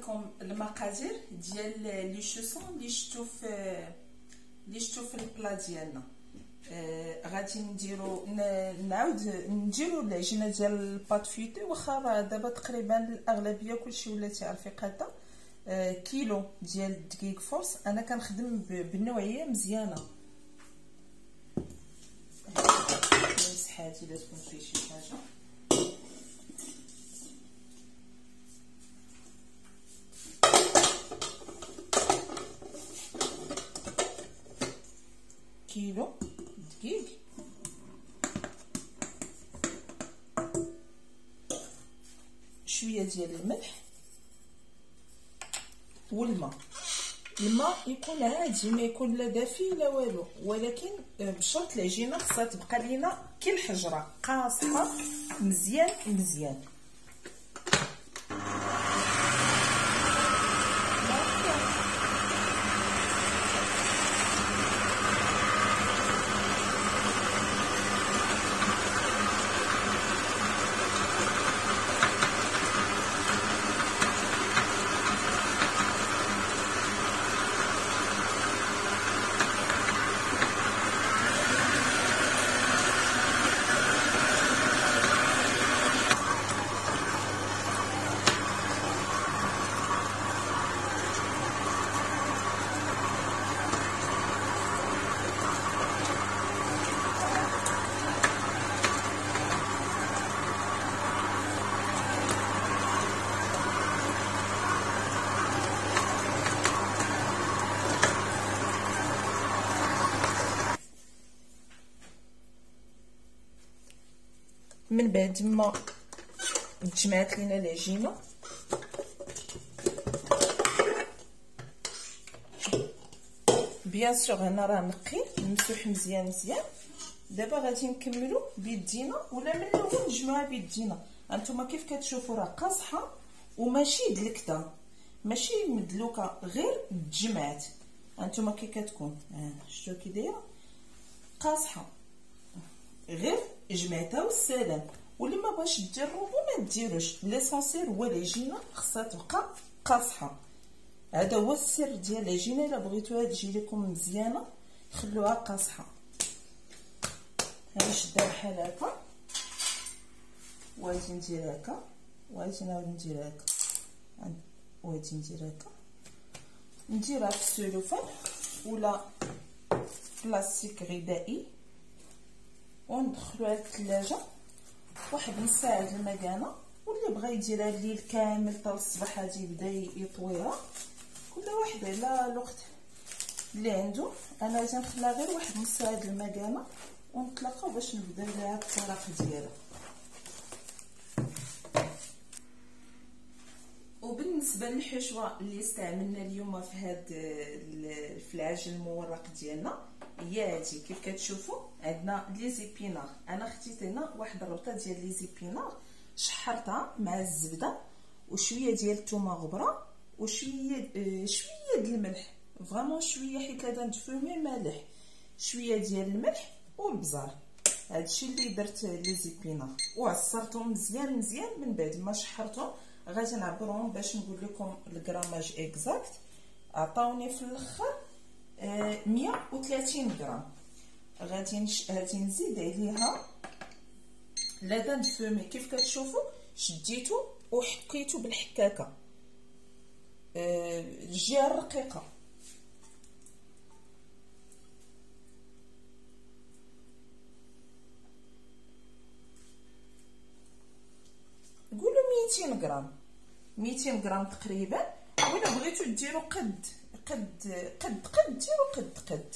لكم المقادير ديال لي شوسون اللي شفتو في البلا ديالنا. غادي نعاود نديرو العجينه ديال الباط فيتي، واخا راه دابا تقريبا الاغلبيه كلشي ولا تيعرف يقادا. كيلو ديال الدقيق فورس، انا كنخدم بالنوعيه مزيانه. نمسح هادي الا تكون فيه شي حاجه. كيلو دقيق، شويه ديال الملح والماء. الماء يكون عادي، ما يكون لا دافي لا والو، ولكن بشرط العجينه خصها تبقى لينا كي الحجره قاصحه مزيان مزيان. من بعد ما تجمعت لينا العجينه بيان سور، هنا راه نقي ممسوح مزيان مزيان. دابا غادي نكملو بيدينا، ولا من الاول نجمعوها بيدينا. هانتوما كيف كتشوفوا راه قاصحه وماشي دلكته، ماشي مدلوكه، غير تجمعات. هانتوما كي كتكون شفتوا كي دايره قاصحه، غير جمعتها والسلام. واللي ما بغاش دير الروبو ما ديروش، ليسونسيال هو العجينه خصها تبقى قاصحه. هذا هو السر ديال العجينه. الا بغيتوها تجي لكم مزيانه خلوها قاصحه. غنشدها بحال هكا، وغادي ندير هكا، وغادي نعاود ندير هكا، وغادي ندير هكا. نديرها في السلوفان ولا بلاستيك غذائي، وندخلوها للثلاجه واحد نص ساعه المكانه. واللي بغى يديرها الليل كامل حتى الصباح غادي يبدا يطويها، كل واحد على الوقت اللي عنده. انا غادي نخليها غير واحد نص ساعه المكانه، ونتلاقاو باش نبدا لها الطريق ديالها. وبالنسبه للحشوه اللي استعملنا اليوم في هذا في العجين المورق ديالنا، هي هادي كيف كتشوفوا. عندنا لي زيبينار، انا خديت هنا واحد الربطه ديال لي زيبينار، شحرتها مع الزبده وشويه ديال الثومه غبره وشويه شويه ديال الملح، فريمون شويه، حيت هذا ندفومي مالح، شويه ديال الملح والبزار. هادشي اللي درت لي زيبينار، وعصرتهم مزيان مزيان. من بعد ما شحرتهم غادي نعبرهم باش نقول لكم الغراماج اكزاكت. عطاوني في الاخر 130 غرام. غادي نزيد عليها لا نفومي كيف كتشوفوا، شديتو وحكيتو بالحكاكه الجهه الرقيقه. قولوا 200 غرام، 200 غرام تقريبا. ولا بغيتو ديروا قد ديروا قد.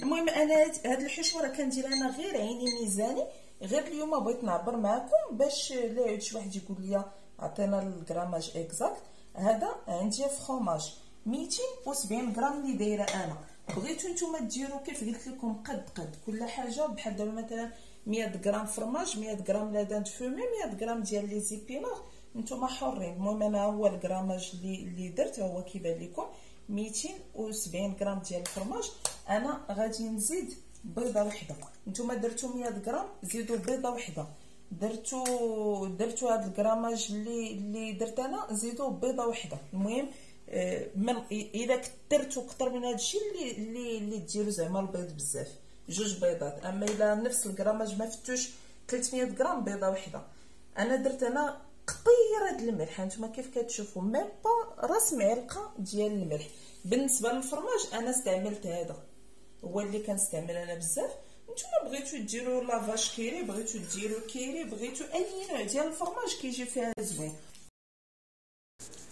المهم انا هاد الحشوه راه كندير انا غير عيني ميزاني، غير اليوم بغيت نعبر معكم باش لا يعود شي واحد يقول لي عطينا الغراماج اكزاكت. هذا عندي فخوماج 270 غرام اللي دايره انا. بغيتو نتوما ديروا كيف قلت لكم قد كل حاجه، بحال دابا مثلا 100 غرام فرماج، 100 غرام لا دان فومي، 100 غرام ديال لي زيبينار، نتوما حرين. المهم انا هو الغراماج اللي درت هو كيبان لكم 270 غرام ديال الفرماج. انا غادي نزيد بيضه وحده، نتوما درتو 100 غرام، زيدوا بيضه وحده. درتو هاد الكراماج اللي درت انا، زيدو بيضه وحده. المهم من اذا كثرتو كثر من هذا الشيء اللي ديروا زعما البيض بزاف، 2 بيضات. اما الا نفس الكراماج ما فتوش 300 غرام، بيضه وحده. انا درت قطيره د الملح، هانتوما كيف كتشوفوا، ميم با راس معلقه ديال الملح. بالنسبه للفرماج انا استعملت هذا، هو اللي كنستعمل انا بزاف. نتوما بغيتو ديروا لافاش كيري، بغيتو ديروا كيري، بغيتو اي نوع ديال الفرماج كيجي فيها زوين.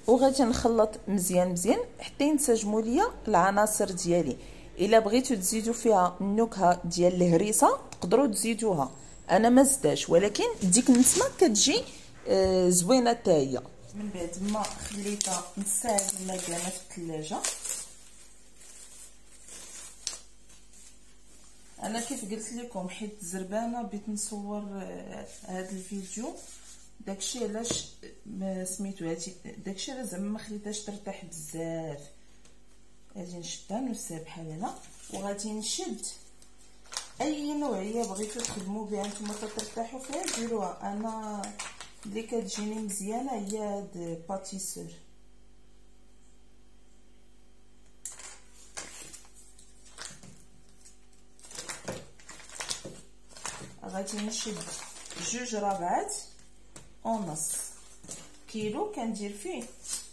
وغادي نخلط مزيان مزيان حتى ينسجموا ليا العناصر ديالي. الا بغيتو تزيدوا فيها النكهه ديال الهريسه تقدروا تزيدوها، انا ما زداش، ولكن ديك النسمه كتجي زوينه حتى هي. من بعد ما خليتها نص ساعه ما كانت في الثلاجه، انا كيف قلت لكم حيت زربانه بغيت نصور هذا الفيديو، داكشي علاش ما سميتو هادشي، داكشي علاش زعما ما خليتهاش ترتاح بزاف. غادي نشدها نوسها بحال هنا، وغادي نشد اي نوعيه بغيتو تخدموا بها نتوما ترتاحوا فيها ديروها. انا اللي كتجيني مزيانه هي هاد باتيسور. غادي نشد 2 ربعات ونص كيلو، كندير فيه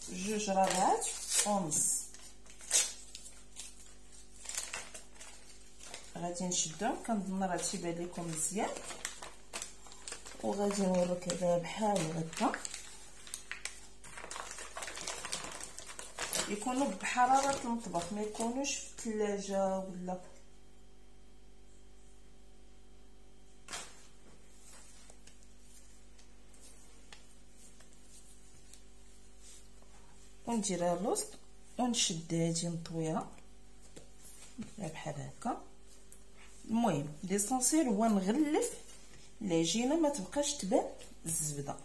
2 ربعات ونص. غادي نشدهم، كنظن راه تيبان لكم مزيان، وغادي نوركها بحال هكا. يكونوا بحراره المطبخ، ما يكونوش في الثلاجه ولا. ونديرها الوسط ونشد هادي نطويها بحال هكا. المهم ليسونسيال هو نغلف العجينه ما تبقاش تبان الزبده.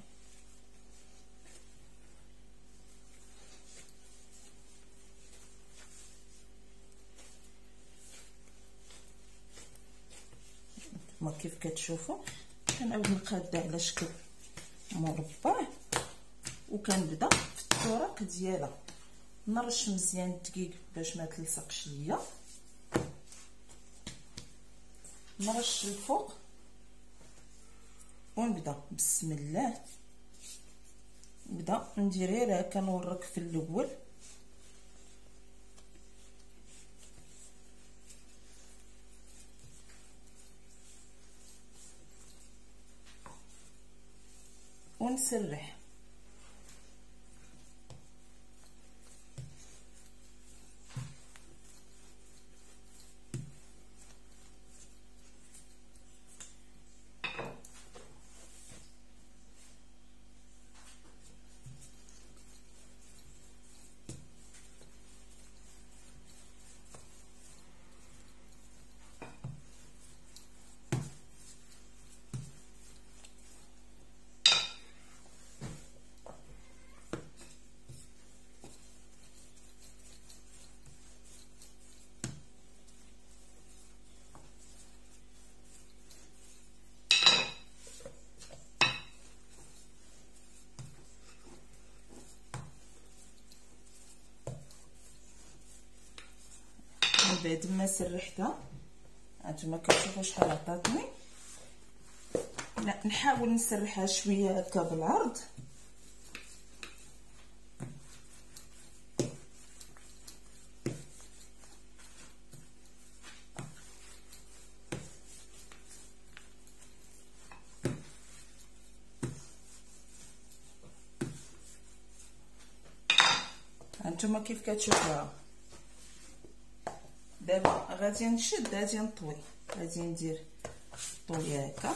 ما كيف كتشوفوا كنعاود نقادها على شكل مربع، وكنبدا في الطرق ديالها. نرش مزيان الدقيق باش ما تلصقش ليا، نرش الفوق، ونبدا بسم الله. نبدا ندير غير هكا، نورك في الاول ونسرح. بعد ما سرحتها هانتوما كتشوفوا شحال عطاتني. نحاول نسرحها شويه هكا بالعرض، هانتوما كيف كتشوفوها. دابا غادي نشد، غادي نطوي، غادي ندير طويه هكا،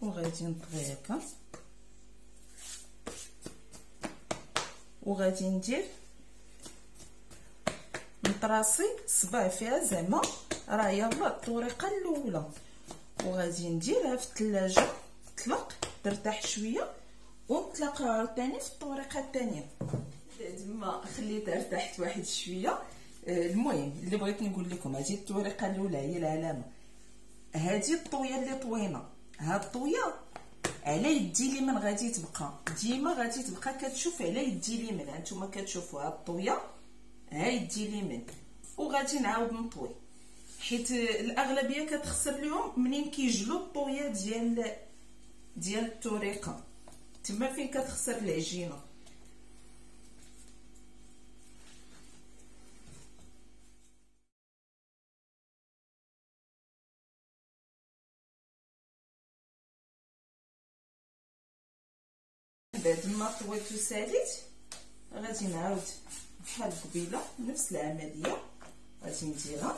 وغادي نطوي هكا، وغادي ندير نطراسي صباع فيها زعما راه يلا الطريقه الاولى، وغادي نديرها في الثلاجه تطلق ترتاح شويه، ونتلاقاو عاوتاني في الطريقه الثانيه. بعد ما خليتها ارتاحت واحد شويه. المهم اللي بغيت نقول لكم، هذه الطريقه الاولى هي العلامه. هذه الطويه اللي طوينا، هاد الطويه على يدي اليمين غادي تبقى ديما، غادي تبقى كتشوف على يدي اليمين. هانتوما كتشوفوا هاد الطويه ها يدي اليمين، وغادي نعاود نطوي حيت الاغلبيه كتخسر لهم منين كيجلو الطويه ديال الطريقه، تما فين كتخسر العجينه. بعد ما طويت وساليت غادي نعاود بحال قبيله نفس العمليه غادي نديرها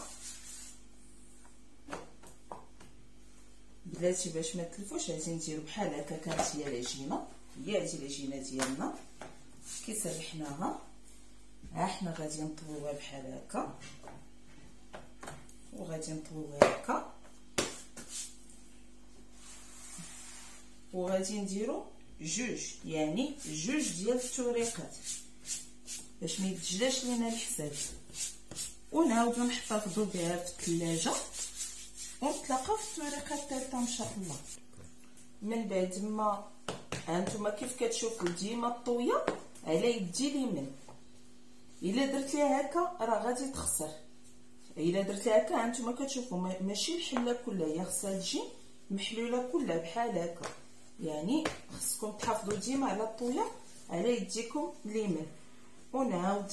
بلاتي باش ما تلفوش. غادي نديرو بحال هكا. كانت هي العجينه، هي هذه العجينه ديالنا كي سرحناها. ها حنا غادي نطويوها بحال هكا وغادي نطويوها هكا، وغادي نديرو جوج، يعني جوج ديال الطريقات باش ما يتجلاش لينا الحساب، ونعاودو نحتفظوا بها في الثلاجه ونتلاقاو في الطريقه الثالثه ان شاء الله. من بعد ما هانتوما كيف كتشوفوا ديما الطويه على يدي اليمين، الا درت ليها هكا راه غادي تخسر. الا درت ليها هكا هانتوما كتشوفوا ماشي الحله كلها، هي خصها تجي محلوله كلها بحال هكا، يعني خصكم تحافظوا ديما على الطويه على يديكم اليمين. ونعاود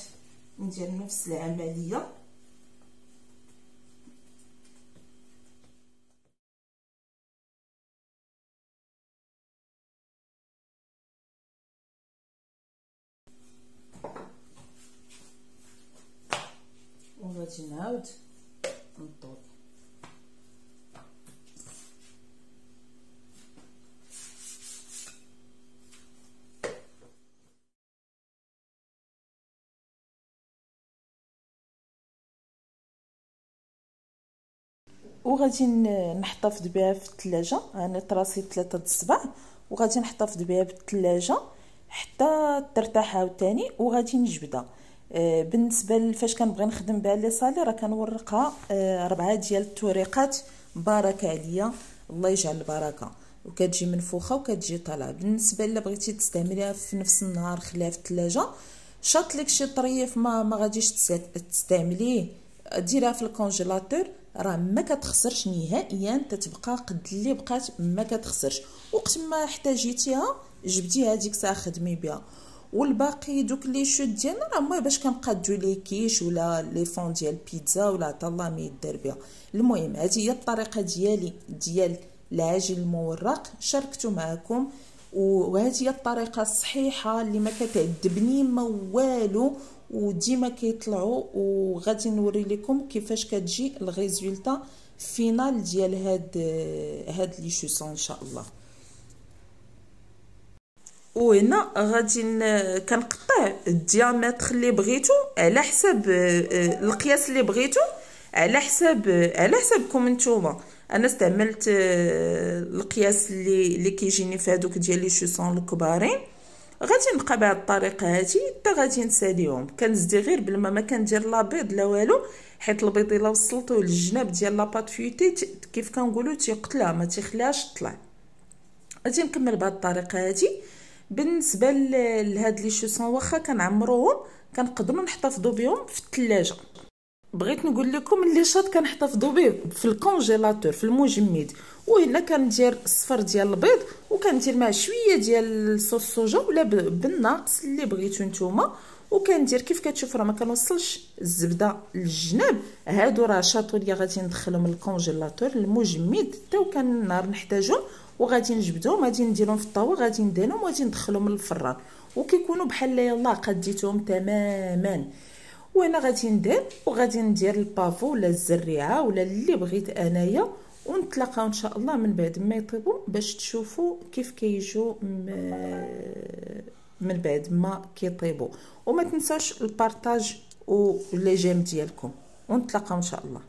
ندير نفس العمليه. وغادي نعاود نطوي. وغادي نحتفظ بها في الثلاجه. انا طراسي 3 د الصباع وغادي نحتفظ بها بالثلاجه حتى ترتاح عاوتاني وغادي نجبدها. بالنسبه فاش كنبغي نخدم بها لي صالي راه كنورقها 4 ديال الطريقات. بارك عليا، الله يجعل البركه، وكتجي منفوخه وكتجي طالعه. بالنسبه الا بغيتي تستعمليها في نفس النهار خليها في الثلاجه. شاط لك شي طريف ما غاديش تستعمليه، ديرها في الكونجيلاتور، راه ما كتخسرش نهائيا، تتبقى قد اللي بقات ما كتخسرش. وقت ما احتاجيتيها جبديها ديك الساعه خدمي بها. والباقي دوك لي شوت ديالنا راه ما باش كنقادو لي كيش ولا لي فون ديال البيتزا ولا عطا الله ما يدار بها. المهم هذه هي الطريقه ديالي ديال العجين المورق، شاركته معكم، وهذه هي الطريقه الصحيحه اللي ما كتعذبني ما والو، وديما كيطلعوا. وغادي نوري لكم كيفاش كتجي الريزولطا فينال ديال هاد لي شوسون ان شاء الله. وهنا غادي كنقطع الديامتر اللي بغيتو على حساب القياس اللي بغيتو، على حسابكم نتوما. انا استعملت القياس اللي كيجيني في هذوك ديال لي شوسون الكبارين. غادي نبقى بهذه الطريقه هذه حتى غادي نساليهم. كنزدي غير بالماء، ما كندير لا بيض لا والو، حيت البيض الا وصلتوه للجناب ديال لاباط فيوتي كيف كنقولوا تيقتلها، ما تيخليهاش تطلع. غادي نكمل بهذه الطريقه هذه. بالنسبه لهاد لي شوسون واخا كنعمروهم كنقدروا نحتفظوا بهم في الثلاجه. بغيت نقول لكم اللي شاط كنحتفظوا به في الكونجيلاتور في المجمد. وهنا كندير الصفر ديال البيض وكندير معاه شويه ديال صوص الصوجا ولا بالناقص اللي بغيتو نتوما. وكندير كيف كتشوفوا راه ما كنوصلش الزبده للجناب. هادو راه شاطو اللي غادي ندخلهم للكونجيلاتور المجمد حتى وكان نهار نحتاجهم، وغادي نجبدهم، غادي نديرهم في الطاوه، غادي ندهنهم وغادي ندخلهم للفران، وكيكونوا بحال يلاه قديتهم تماما. وانا غادي ندير وغادي ندير البافو ولا الزريعه ولا اللي بغيت انايا، ونتلاقاو ان شاء الله من بعد ما يطيبوا باش تشوفوا كيف كيجوا من بعد ما كيطيبوا. وما تنساوش البارطاج ولي جيم ديالكم، ونتلاقاو ان شاء الله.